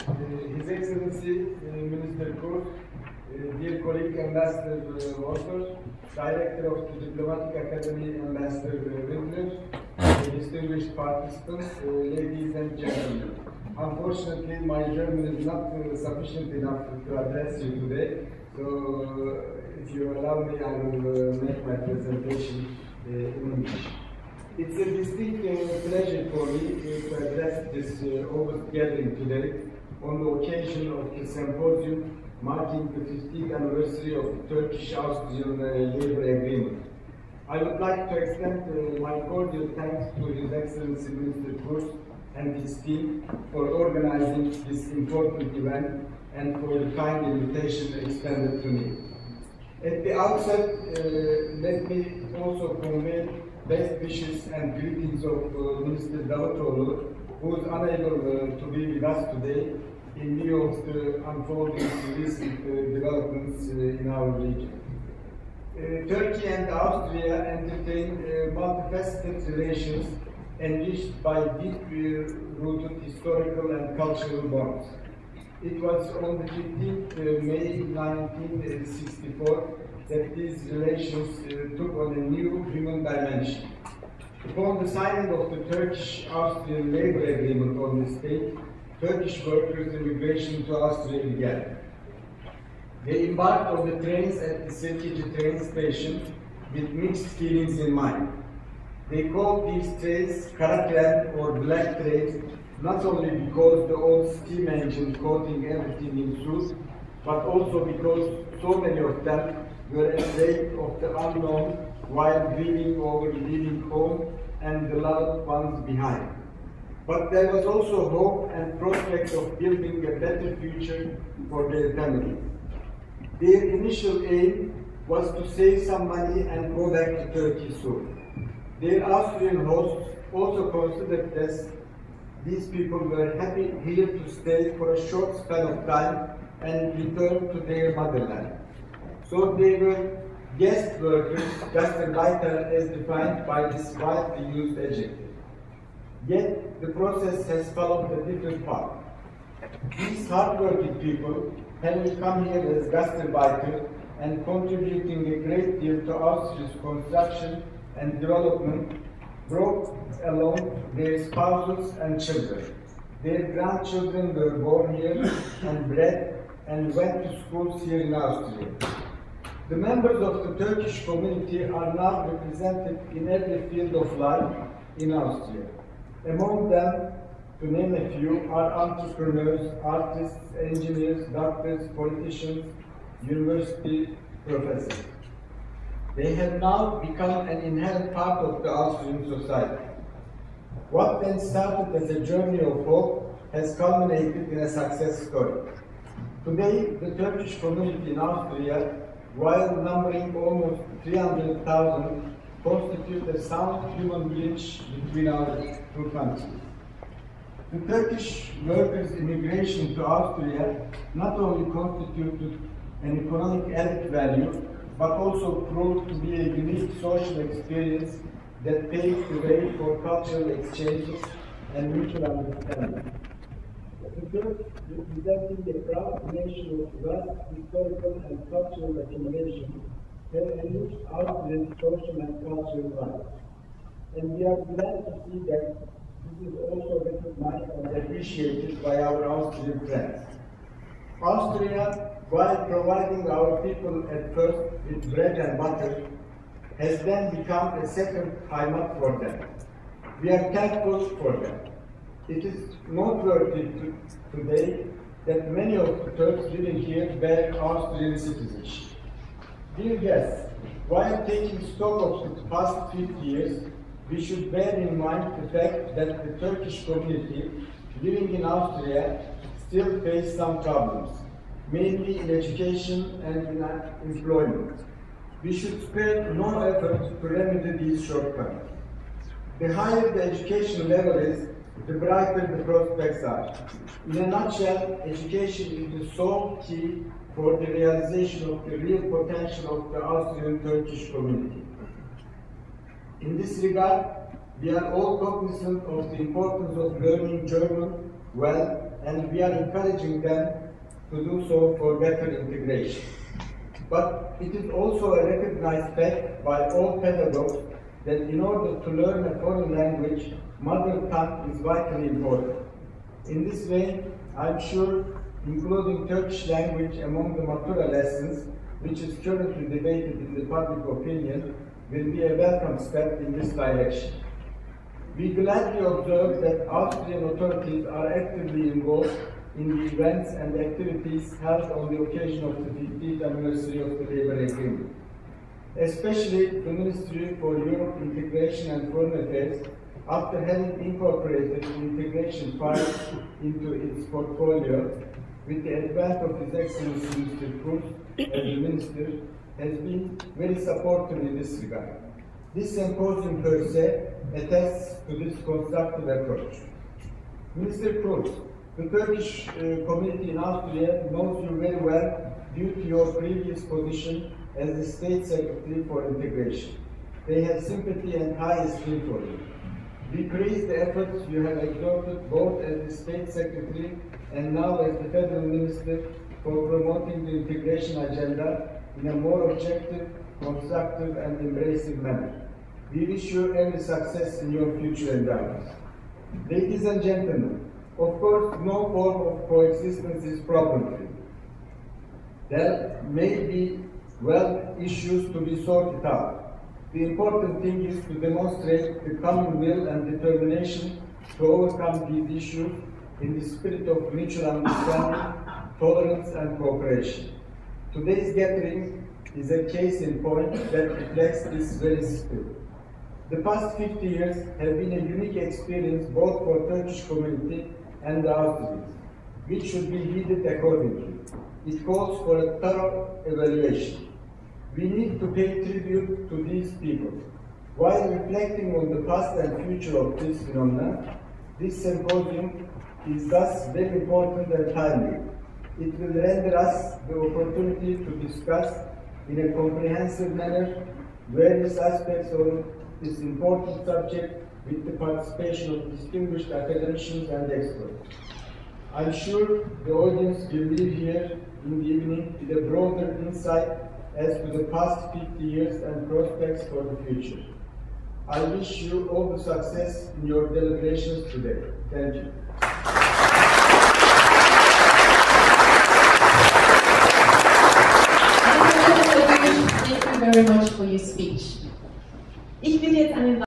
His Excellency Minister Kurz, dear colleague Ambassador Walter, Director of the Diplomatic Academy Ambassador Redner, distinguished participants, ladies and gentlemen. Unfortunately, my German is not sufficient enough to address you today, so if you allow me, I will make my presentation in English. It's a distinct pleasure for me to address this August gathering today on the occasion of the symposium marking the 50th anniversary of the Turkish-Austrian labor agreement. I would like to extend my cordial thanks to His Excellency Minister Kurz and his team for organizing this important event and for the kind invitation extended to me. At the outset, let me also convey best wishes and greetings of Minister Datum, who is unable to be with us today in view of the unfolding recent developments in our region. Turkey and Austria entertain multifaceted relations enriched by deep-rooted historical and cultural bonds. It was on the 15th May 1964 that these relations took on a new human dimension. Upon the signing of the Turkish-Austrian labor agreement on this date, Turkish workers' immigration to Austria began. They embarked on the trains at the Sirkeci train station with mixed feelings in mind. They called these trains Karatren or black trains, not only because the old steam engine coating everything in soot, but also because so many of them were afraid of the unknown while grieving over leaving home and the loved ones behind. But there was also hope and prospect of building a better future for their families. Their initial aim was to save some money and go back to Turkey soon. Their Austrian hosts also considered that these people were happy here to stay for a short span of time and return to their motherland. So they were guest workers, Gastarbeiter as defined by this widely used adjective. Yet the process has followed a different path. These hard-working people, having come here as Gastarbeiter and contributing a great deal to Austria's construction and development, brought along their spouses and children. Their grandchildren were born here and bred and went to schools here in Austria. The members of the Turkish community are now represented in every field of life in Austria. Among them, to name a few, are entrepreneurs, artists, engineers, doctors, politicians, university professors. They have now become an inherent part of the Austrian society. What then started as a journey of hope has culminated in a success story. Today, the Turkish community in Austria, while numbering almost 300,000, constitute a sound human bridge between our two countries. The Turkish workers' immigration to Austria not only constituted an economic added value, but also proved to be a unique social experience that paved the way for cultural exchanges and mutual understanding. The Turks, representing a proud nation of vast historical and cultural accumulation, have enriched Austria's social and cultural life. And we are glad to see that this is also recognized and appreciated by our Austrian friends. Austria, while providing our people at first with bread and butter, has then become a second heimat for them. We are thankful for them. It is noteworthy today that many of the Turks living here bear Austrian citizenship. Dear guests, while taking stock of the past 50 years, we should bear in mind the fact that the Turkish community living in Austria still face some problems, mainly in education and in employment. We should spare no effort to remedy these shortcomings. The higher the education level is, the brighter the prospects are. In a nutshell, education is the sole key for the realization of the real potential of the Austrian-Turkish community. In this regard, we are all cognizant of the importance of learning German, well, and we are encouraging them to do so for better integration. But it is also a recognized fact by all pedagogues that in order to learn a foreign language, mother tongue is vitally important. In this way, I'm sure including Turkish language among the Matura lessons, which is currently debated in the public opinion, will be a welcome step in this direction. We gladly observe that Austrian authorities are actively involved in the events and activities held on the occasion of the 50th anniversary of the Labor Agreement. Especially the Ministry for Europe Integration and Foreign Affairs, after having incorporated the integration file into its portfolio, with the advent of His Excellency Mr. Kurz as the Minister, has been very supportive in this regard. This symposium per se attests to this constructive approach. Minister Kurz, the Turkish community in Austria knows you very well due to your previous position as the State Secretary for Integration. They have sympathy and high esteem for you. We praise the efforts you have exerted both as the State Secretary and now as the Federal Minister for promoting the integration agenda in a more objective, constructive and embracing manner. We wish you every success in your future endeavors. Ladies and gentlemen, of course, no form of coexistence is problem-free. There may be issues to be sorted out. The important thing is to demonstrate the common will and determination to overcome these issues in the spirit of mutual understanding, tolerance and cooperation. Today's gathering is a case in point that reflects this very spirit. The past 50 years have been a unique experience both for Turkish community and the Austrians, which should be heeded accordingly. It calls for a thorough evaluation. We need to pay tribute to these people. While reflecting on the past and future of this phenomenon, this symposium is thus very important and timely. It will render us the opportunity to discuss in a comprehensive manner various aspects of this important subject with the participation of distinguished academicians and experts. I'm sure the audience will leave here in the evening with a broader insight as to the past 50 years and prospects for the future. I wish you all the success in your deliberations today. Thank you. Thank you very much for your speech. Ich will jetzt einen